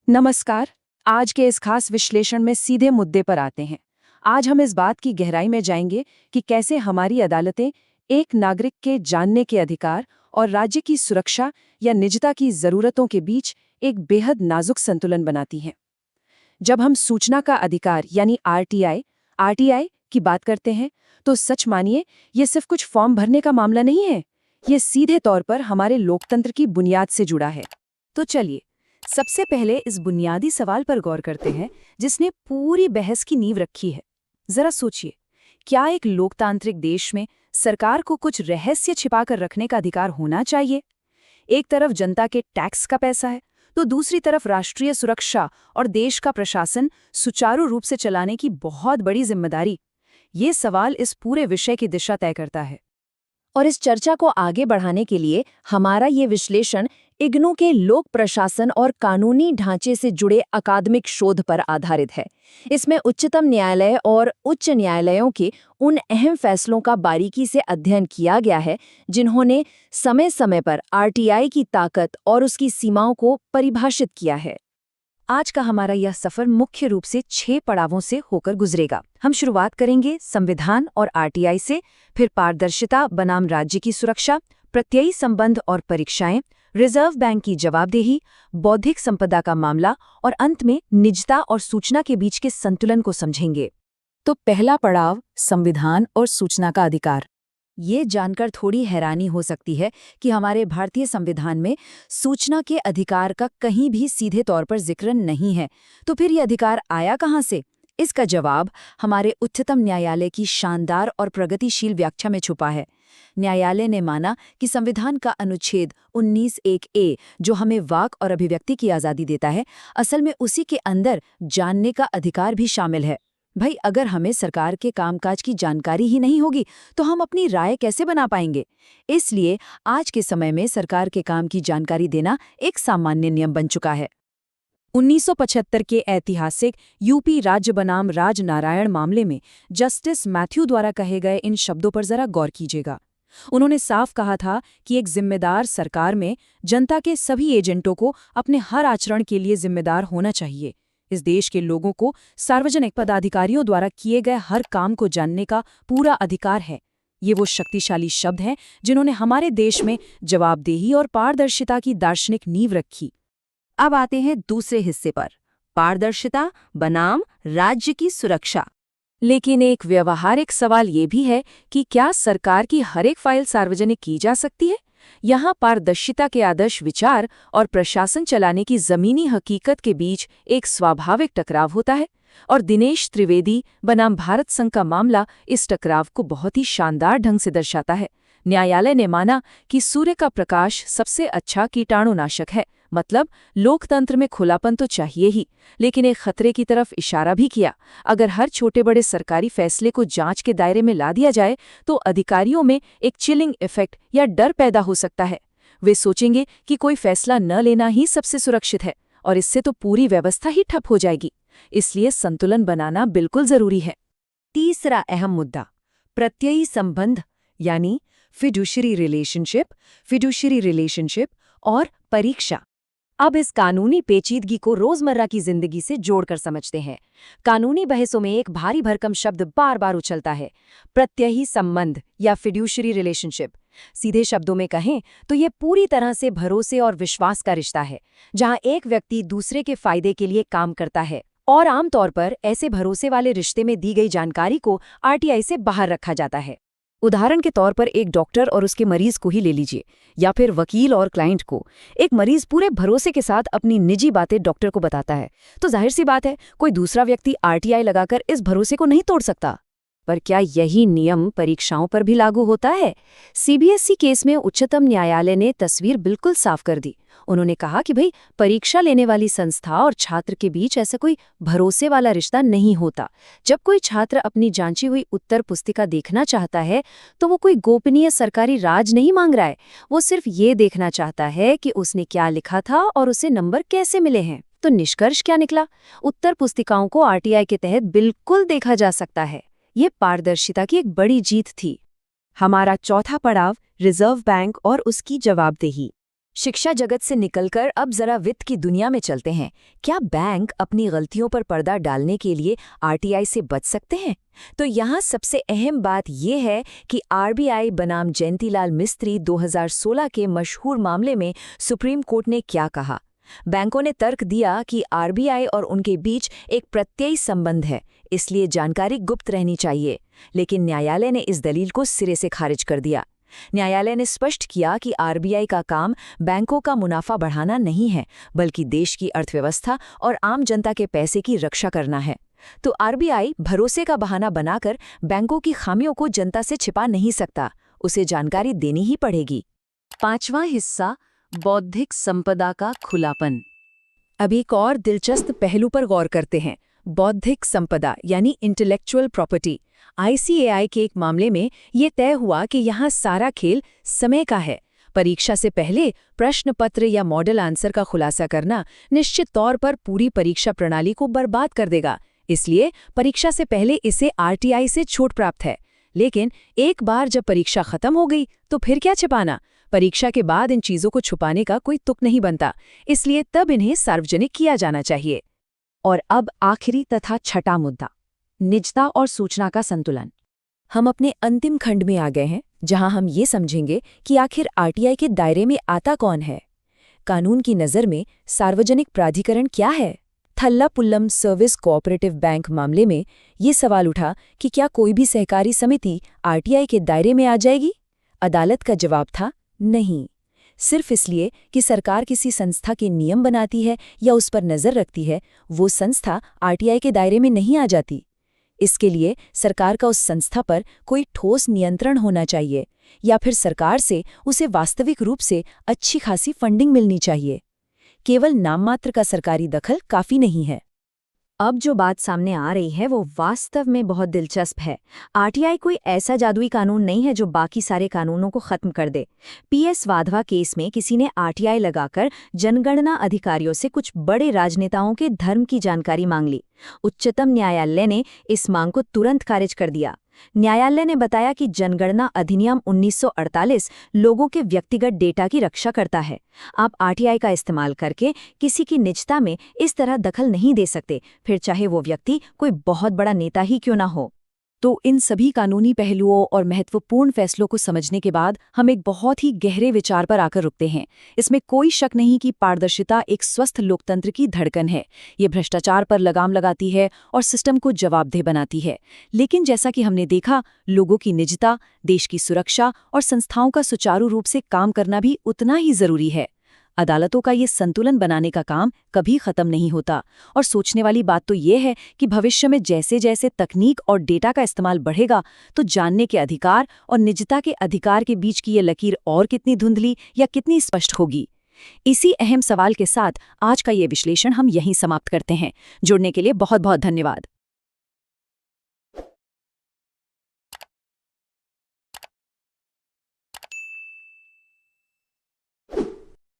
नमस्कार। आज के इस खास विश्लेषण में सीधे मुद्दे पर आते हैं। आज हम इस बात की गहराई में जाएंगे कि कैसे हमारी अदालतें एक नागरिक के जानने के अधिकार और राज्य की सुरक्षा या निजता की जरूरतों के बीच एक बेहद नाजुक संतुलन बनाती हैं। जब हम सूचना का अधिकार यानी आरटीआई की बात करते हैं, तो सच मानिए ये सिर्फ कुछ फॉर्म भरने का मामला नहीं है। ये सीधे तौर पर हमारे लोकतंत्र की बुनियाद से जुड़ा है। तो चलिए सबसे पहले इस बुनियादी सवाल पर गौर करते हैं जिसने पूरी बहस की नींव रखी है। जरा सोचिए, क्या एक लोकतांत्रिक देश में सरकार को कुछ रहस्य छिपाकर रखने का अधिकार होना चाहिए? एक तरफ जनता के टैक्स का पैसा है, तो दूसरी तरफ राष्ट्रीय सुरक्षा और देश का प्रशासन सुचारू रूप से चलाने की बहुत बड़ी जिम्मेदारी। ये सवाल इस पूरे विषय की दिशा तय करता है। और इस चर्चा को आगे बढ़ाने के लिए हमारा ये विश्लेषण इग्नू के लोक प्रशासन और कानूनी ढांचे से जुड़े अकादमिक शोध पर आधारित है। इसमें उच्चतम न्यायालय और उच्च न्यायालयों के उन अहम फैसलों का बारीकी से अध्ययन किया गया है जिन्होंने समय समय पर आरटीआई की ताकत और उसकी सीमाओं को परिभाषित किया है। आज का हमारा यह सफर मुख्य रूप से 6 पड़ावों से होकर गुजरेगा। हम शुरुआत करेंगे संविधान और आरटीआई से, फिर पारदर्शिता बनाम राज्य की सुरक्षा, प्रत्ययी संबंध और परीक्षाएं, रिजर्व बैंक की जवाबदेही, बौद्धिक संपदा का मामला और अंत में निजता और सूचना के बीच के संतुलन को समझेंगे। तो पहला पड़ाव, संविधान और सूचना का अधिकार। ये जानकर थोड़ी हैरानी हो सकती है कि हमारे भारतीय संविधान में सूचना के अधिकार का कहीं भी सीधे तौर पर जिक्र नहीं है। तो फिर ये अधिकार आया कहाँ से? इसका जवाब हमारे उच्चतम न्यायालय की शानदार और प्रगतिशील व्याख्या में छुपा है। न्यायालय ने माना कि संविधान का अनुच्छेद 19(1)(a, जो हमें वाक और अभिव्यक्ति की आज़ादी देता है, असल में उसी के अंदर जानने का अधिकार भी शामिल है। भाई, अगर हमें सरकार के कामकाज की जानकारी ही नहीं होगी तो हम अपनी राय कैसे बना पाएंगे? इसलिए आज के समय में सरकार के काम की जानकारी देना एक सामान्य नियम बन चुका है। 1975 के ऐतिहासिक यूपी राज्य बनाम राजनारायण मामले में जस्टिस मैथ्यू द्वारा कहे गए इन शब्दों पर जरा गौर कीजिएगा। उन्होंने साफ कहा था कि एक जिम्मेदार सरकार में जनता के सभी एजेंटों को अपने हर आचरण के लिए जिम्मेदार होना चाहिए। इस देश के लोगों को सार्वजनिक पदाधिकारियों द्वारा किए गए हर काम को जानने का पूरा अधिकार है। ये वो शक्तिशाली शब्द हैं जिन्होंने हमारे देश में जवाबदेही और पारदर्शिता की दार्शनिक नींव रखी। अब आते हैं दूसरे हिस्से पर, पारदर्शिता बनाम राज्य की सुरक्षा। लेकिन एक व्यवहारिक सवाल ये भी है कि क्या सरकार की हर एक फाइल सार्वजनिक की जा सकती है? यहाँ पारदर्शिता के आदर्श विचार और प्रशासन चलाने की जमीनी हकीकत के बीच एक स्वाभाविक टकराव होता है, और दिनेश त्रिवेदी बनाम भारत संघ का मामला इस टकराव को बहुत ही शानदार ढंग से दर्शाता है। न्यायालय ने माना कि सूर्य का प्रकाश सबसे अच्छा कीटाणुनाशक है, मतलब लोकतंत्र में खुलापन तो चाहिए ही, लेकिन एक खतरे की तरफ इशारा भी किया। अगर हर छोटे बड़े सरकारी फैसले को जांच के दायरे में ला दिया जाए तो अधिकारियों में एक चिलिंग इफेक्ट या डर पैदा हो सकता है। वे सोचेंगे कि कोई फैसला न लेना ही सबसे सुरक्षित है, और इससे तो पूरी व्यवस्था ही ठप हो जाएगी। इसलिए संतुलन बनाना बिल्कुल जरूरी है। तीसरा अहम मुद्दा, प्रत्ययी संबंध यानी फिड्यूशरी रिलेशनशिप और परीक्षा। अब इस कानूनी पेचीदगी को रोजमर्रा की जिंदगी से जोड़कर समझते हैं। कानूनी बहसों में एक भारी भरकम शब्द बार बार उछलता है, प्रत्ययी संबंध या फिड्यूशरी रिलेशनशिप। सीधे शब्दों में कहें तो ये पूरी तरह से भरोसे और विश्वास का रिश्ता है, जहां एक व्यक्ति दूसरे के फायदे के लिए काम करता है, और आमतौर पर ऐसे भरोसे वाले रिश्ते में दी गई जानकारी को आरटीआई से बाहर रखा जाता है। उदाहरण के तौर पर एक डॉक्टर और उसके मरीज को ही ले लीजिए, या फिर वकील और क्लाइंट को। एक मरीज पूरे भरोसे के साथ अपनी निजी बातें डॉक्टर को बताता है, तो जाहिर सी बात है कोई दूसरा व्यक्ति आरटीआई लगाकर इस भरोसे को नहीं तोड़ सकता। पर क्या यही नियम परीक्षाओं पर भी लागू होता है? सीबीएसई केस में उच्चतम न्यायालय ने तस्वीर बिल्कुल साफ कर दी। उन्होंने कहा कि भाई, परीक्षा लेने वाली संस्था और छात्र के बीच ऐसा कोई भरोसे वाला रिश्ता नहीं होता। जब कोई छात्र अपनी जांची हुई उत्तर पुस्तिका देखना चाहता है तो वो कोई गोपनीय सरकारी राज नहीं मांग रहा है, वो सिर्फ ये देखना चाहता है कि उसने क्या लिखा था और उसे नंबर कैसे मिले हैं। तो निष्कर्ष क्या निकला? उत्तर पुस्तिकाओं को आरटीआई के तहत बिल्कुल देखा जा सकता है। ये पारदर्शिता की एक बड़ी जीत थी। हमारा चौथा पड़ाव, रिजर्व बैंक और उसकी जवाबदेही। शिक्षा जगत से निकलकर अब जरा वित्त की दुनिया में चलते हैं। क्या बैंक अपनी गलतियों पर पर्दा डालने के लिए आरटीआई से बच सकते हैं? तो यहाँ सबसे अहम बात यह है कि आरबीआई बनाम जयंतीलाल मिस्त्री 2016 के मशहूर मामले में सुप्रीम कोर्ट ने क्या कहा। बैंकों ने तर्क दिया कि आरबीआई और उनके बीच एक प्रत्ययी संबंध है, इसलिए जानकारी गुप्त रहनी चाहिए। लेकिन न्यायालय ने इस दलील को सिरे से खारिज कर दिया। न्यायालय ने स्पष्ट किया कि आरबीआई का काम बैंकों का मुनाफा बढ़ाना नहीं है, बल्कि देश की अर्थव्यवस्था और आम जनता के पैसे की रक्षा करना है। तो आरबीआई भरोसे का बहाना बनाकर बैंकों की खामियों को जनता से छिपा नहीं सकता, उसे जानकारी देनी ही पड़ेगी। 5वां हिस्सा, बौद्धिक संपदा का खुलापन। अब एक और दिलचस्प पहलू पर गौर करते हैं, बौद्धिक संपदा यानी इंटेलेक्चुअल प्रॉपर्टी। आईसीएआई के एक मामले में ये तय हुआ कि यहाँ सारा खेल समय का है। परीक्षा से पहले प्रश्न पत्र या मॉडल आंसर का खुलासा करना निश्चित तौर पर पूरी परीक्षा प्रणाली को बर्बाद कर देगा। इसलिए परीक्षा से पहले इसे आरटीआई से छूट प्राप्त है। लेकिन एक बार जब परीक्षा खत्म हो गई तो फिर क्या छिपाना? परीक्षा के बाद इन चीजों को छुपाने का कोई तुक नहीं बनता, इसलिए तब इन्हें सार्वजनिक किया जाना चाहिए। और अब आखिरी तथा छठा मुद्दा, निजता और सूचना का संतुलन। हम अपने अंतिम खंड में आ गए हैं, जहां हम ये समझेंगे कि आखिर आरटीआई के दायरे में आता कौन है। कानून की नज़र में सार्वजनिक प्राधिकरण क्या है? थल्लापुल्लम सर्विस कोऑपरेटिव बैंक मामले में ये सवाल उठा कि क्या कोई भी सहकारी समिति आरटीआई के दायरे में आ जाएगी? अदालत का जवाब था नहीं, सिर्फ इसलिए कि सरकार किसी संस्था के नियम बनाती है या उस पर नज़र रखती है, वो संस्था आरटीआई के दायरे में नहीं आ जाती। इसके लिए सरकार का उस संस्था पर कोई ठोस नियंत्रण होना चाहिए, या फिर सरकार से उसे वास्तविक रूप से अच्छी खासी फंडिंग मिलनी चाहिए। केवल नाममात्र का सरकारी दखल काफ़ी नहीं है। अब जो बात सामने आ रही है वो वास्तव में बहुत दिलचस्प है। आरटीआई कोई ऐसा जादुई कानून नहीं है जो बाकी सारे कानूनों को खत्म कर दे। पीएस वाधवा केस में किसी ने आरटीआई लगाकर जनगणना अधिकारियों से कुछ बड़े राजनेताओं के धर्म की जानकारी मांग ली। उच्चतम न्यायालय ने इस मांग को तुरंत खारिज कर दिया। न्यायालय ने बताया कि जनगणना अधिनियम 1948 लोगों के व्यक्तिगत डेटा की रक्षा करता है। आप आरटीआई का इस्तेमाल करके किसी की निजता में इस तरह दखल नहीं दे सकते, फिर चाहे वो व्यक्ति कोई बहुत बड़ा नेता ही क्यों ना हो। तो इन सभी कानूनी पहलुओं और महत्वपूर्ण फैसलों को समझने के बाद हम एक बहुत ही गहरे विचार पर आकर रुकते हैं। इसमें कोई शक नहीं कि पारदर्शिता एक स्वस्थ लोकतंत्र की धड़कन है। ये भ्रष्टाचार पर लगाम लगाती है और सिस्टम को जवाबदेह बनाती है। लेकिन जैसा कि हमने देखा, लोगों की निजता, देश की सुरक्षा और संस्थाओं का सुचारू रूप से काम करना भी उतना ही जरूरी है। अदालतों का ये संतुलन बनाने का काम कभी खत्म नहीं होता। और सोचने वाली बात तो ये है कि भविष्य में जैसे जैसे तकनीक और डेटा का इस्तेमाल बढ़ेगा, तो जानने के अधिकार और निजता के अधिकार के बीच की ये लकीर और कितनी धुंधली या कितनी स्पष्ट होगी। इसी अहम सवाल के साथ आज का ये विश्लेषण हम यहीं समाप्त करते हैं। जुड़ने के लिए बहुत बहुत धन्यवाद।